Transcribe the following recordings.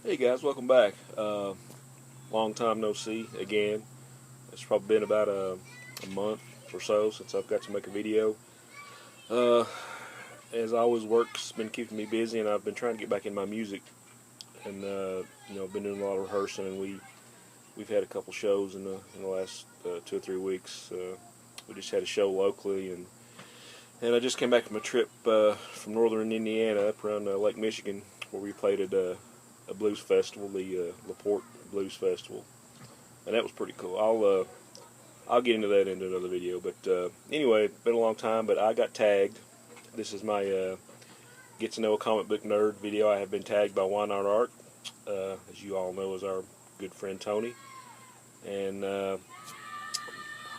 Hey guys, welcome back. Long time no see again. It's probably been about a month or so since I've got to make a video. Uh, as always, work's been keeping me busy, and I've been trying to get back in my music. And been doing a lot of rehearsing, and we've had a couple shows in the last 2 or 3 weeks. We just had a show locally, and I just came back from a trip from northern Indiana up around Lake Michigan, where we played at a blues festival, the LaPorte Blues Festival, and that was pretty cool. I'll get into that in another video, but anyway, been a long time, but I got tagged. This is my get to know a comic book nerd video. I have been tagged by Why Not Art, as you all know, is our good friend Tony, and I'll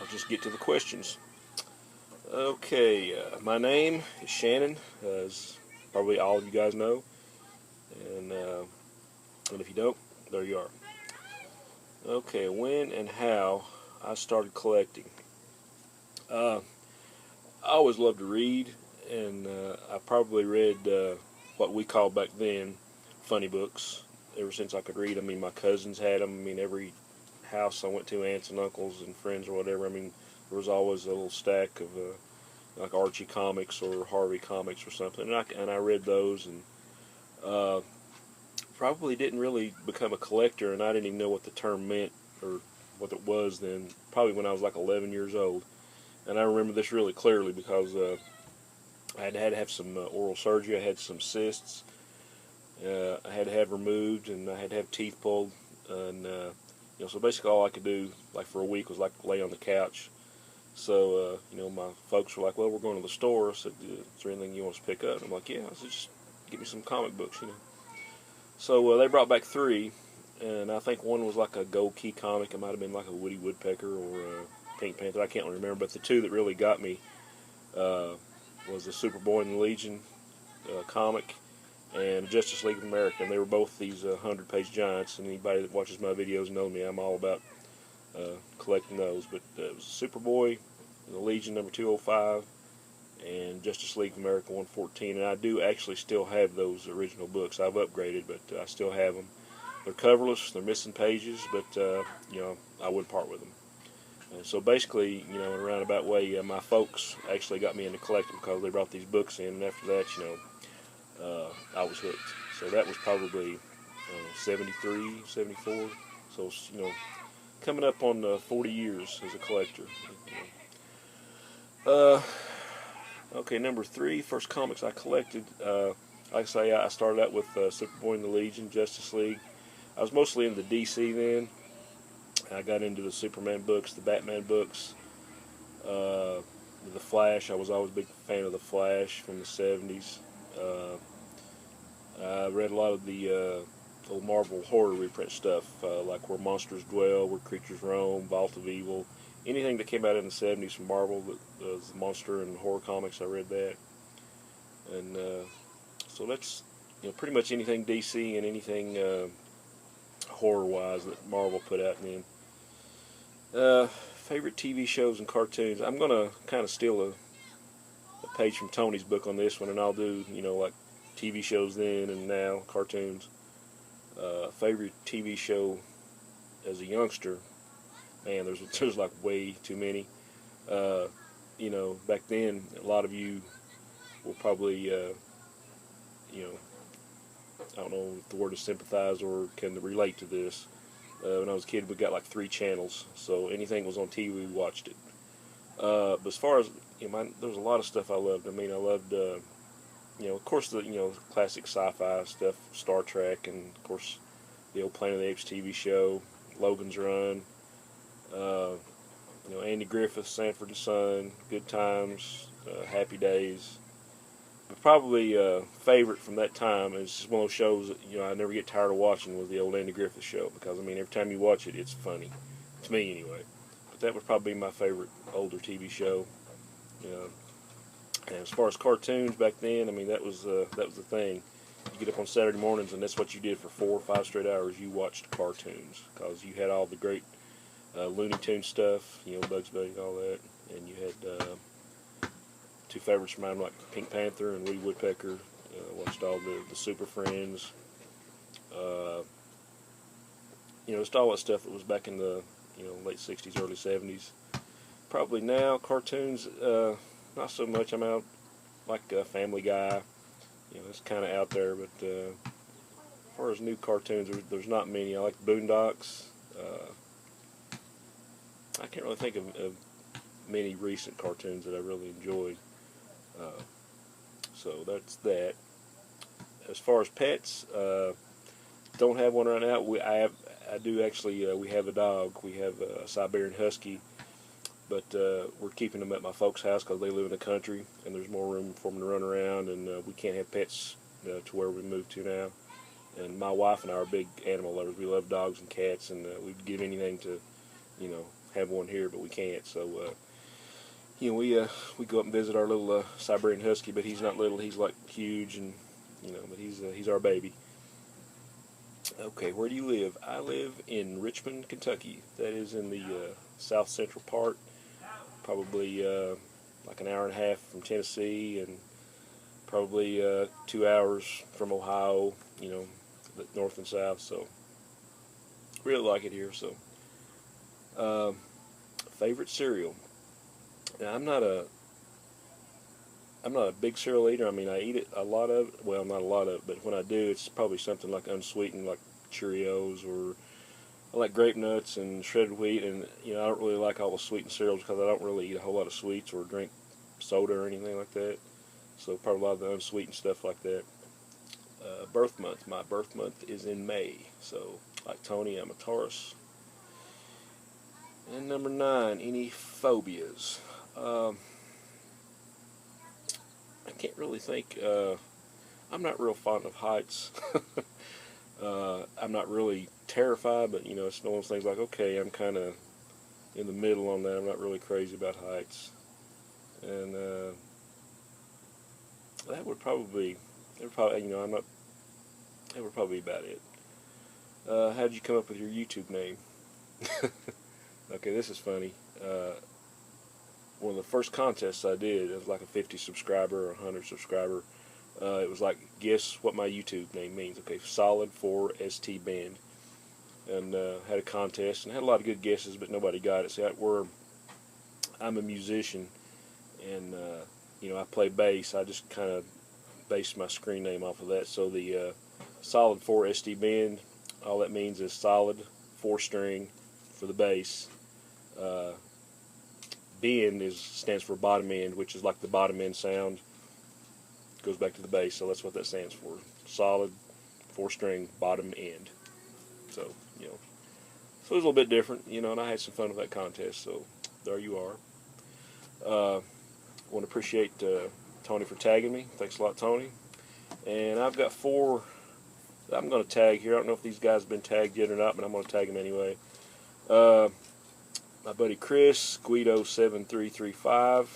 just get to the questions. Okay, my name is Shannon, as probably all of you guys know, and if you don't, there you are. Okay, when and how I started collecting. I always loved to read, and I probably read what we called back then funny books ever since I could read. I mean, my cousins had them. I mean, every house I went to, aunts and uncles and friends or whatever, I mean, there was always a little stack of like Archie comics or Harvey comics or something, and I read those, and uh, probably didn't really become a collector, and I didn't even know what the term meant or what it was then, probably when I was like 11 years old. And I remember this really clearly because I had to have some oral surgery. I had some cysts. I had to have removed, and I had to have teeth pulled. And so basically all I could do, like for a week, was like lay on the couch. So my folks were like, "Well, we're going to the store." I said, "Is there anything you want us to pick up?" And I'm like, "Yeah." I said, "Just get me some comic books." So they brought back three, and I think one was like a Gold Key comic. It might have been like a Woody Woodpecker or a Pink Panther. I can't remember. But the two that really got me uh, was the Superboy and the Legion comic and Justice League of America. And they were both these 100-page giants. And anybody that watches my videos knows me. I'm all about collecting those. But it was Superboy, the Legion number 205, and Justice League of America 114. And I do actually still have those original books. I've upgraded, but I still have them. They're coverless, they're missing pages, but I wouldn't part with them. And so basically, in a roundabout way, my folks actually got me into collecting because they brought these books in, and after that, I was hooked. So that was probably 73, 74. So, coming up on 40 years as a collector. Uh, okay, number three, first comics I collected. Like I say, I started out with Superboy and the Legion, Justice League. I was mostly into DC then. I got into the Superman books, the Batman books, the Flash. I was always a big fan of the Flash from the 70s. I read a lot of the old Marvel horror reprint stuff, like Where Monsters Dwell, Where Creatures Roam, Vault of Evil. Anything that came out in the 70s from Marvel, that was monster and horror comics, I read that. And so that's pretty much anything DC and anything horror-wise that Marvel put out then. Favorite TV shows and cartoons. I'm gonna kind of steal a page from Tony's book on this one, and I'll do like TV shows then and now, cartoons. Favorite TV show as a youngster. Man, there's like way too many. Back then a lot of you will probably I don't know if the word is sympathize or can relate to this. When I was a kid, we got like 3 channels, so anything that was on TV, we watched it. But as far as there was a lot of stuff I loved. I mean, I loved, of course, the classic sci-fi stuff, Star Trek, and of course, the old Planet of the Apes TV show, Logan's Run. Andy Griffith, Sanford and Son, Good Times, Happy Days. But probably favorite from that time is just one of those shows that I never get tired of watching, was the old Andy Griffith show, because I mean every time you watch it, it's funny. To me anyway. But that would probably be my favorite older TV show. And as far as cartoons back then, I mean that was the thing. You get up on Saturday mornings, and that's what you did for 4 or 5 straight hours. You watched cartoons because you had all the great Looney Tunes stuff, Bugs Bunny and all that, and you had two favorites of mine like Pink Panther and Woody Woodpecker. Watched all the Super Friends. Just all that stuff that was back in the late '60s, early '70s. Probably now cartoons, not so much. I'm out like Family Guy. It's kind of out there, but as far as new cartoons, there's not many. I like Boondocks. I can't really think of many recent cartoons that I really enjoyed. So that's that. As far as pets, don't have one right now. I do actually. We have a dog. We have a Siberian Husky, but we're keeping them at my folks' house because they live in the country and there's more room for them to run around, and we can't have pets to where we moved to now. And my wife and I are big animal lovers. We love dogs and cats, and we'd give anything to, have one here, but we can't. So, we go up and visit our little Siberian Husky, but he's not little. He's like huge, and but he's our baby. Okay, where do you live? I live in Richmond, Kentucky. That is in the south central part, probably like an hour and a half from Tennessee, and probably 2 hours from Ohio. North and south. So really like it here. So favorite cereal. Now, I'm not a big cereal eater. I mean, I eat it a lot of it. Well, not a lot of it, but when I do, it's probably something like unsweetened, like Cheerios, or I like grape nuts and shredded wheat. And I don't really like all the sweetened cereals because I don't really eat a whole lot of sweets or drink soda or anything like that. So probably a lot of the unsweetened stuff like that. Birth month. My birth month is in May. So, like Tony, I'm a Taurus. And number 9, any phobias? I can't really think. I'm not real fond of heights. I'm not really terrified, but it's one of those things like, okay, I'm kind of in the middle on that. I'm not really crazy about heights, and that would probably, I'm not. That would probably be about it. How did you come up with your YouTube name? Okay, this is funny. One of the first contests I did, it was like a 50 subscriber or 100 subscriber. It was like, guess what my YouTube name means. Okay, Solid 4 ST Band. And had a contest and had a lot of good guesses, but nobody got it. See, I'm a musician, and I play bass. I just kind of based my screen name off of that. So the Solid 4 ST Band, all that means is solid 4-string for the bass. Bend stands for bottom end, which is like the bottom end sound. Goes back to the bass, so that's what that stands for. Solid 4-string bottom end. So, so it was a little bit different, and I had some fun with that contest, so there you are. I want to appreciate Tony for tagging me. Thanks a lot, Tony. And I've got 4 that I'm going to tag here. I don't know if these guys have been tagged yet or not, but I'm going to tag them anyway. My buddy Chris, Guido7335.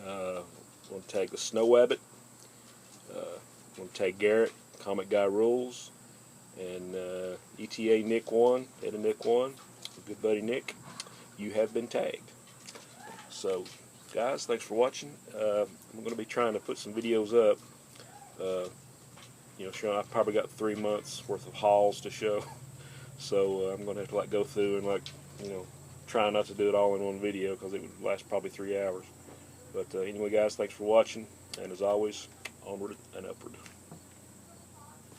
I'm going to tag the Snow Wabbit. I'm going to tag Garrett, Comic Guy Rules. And ETA Nick1, Ed and Nick1, good buddy Nick. You have been tagged. So, guys, thanks for watching. I'm going to be trying to put some videos up. Sure, I've probably got 3 months worth of hauls to show. So I'm going to have to go through and try not to do it all in one video because it would last probably 3 hours. But anyway, guys, thanks for watching. And as always, onward and upward.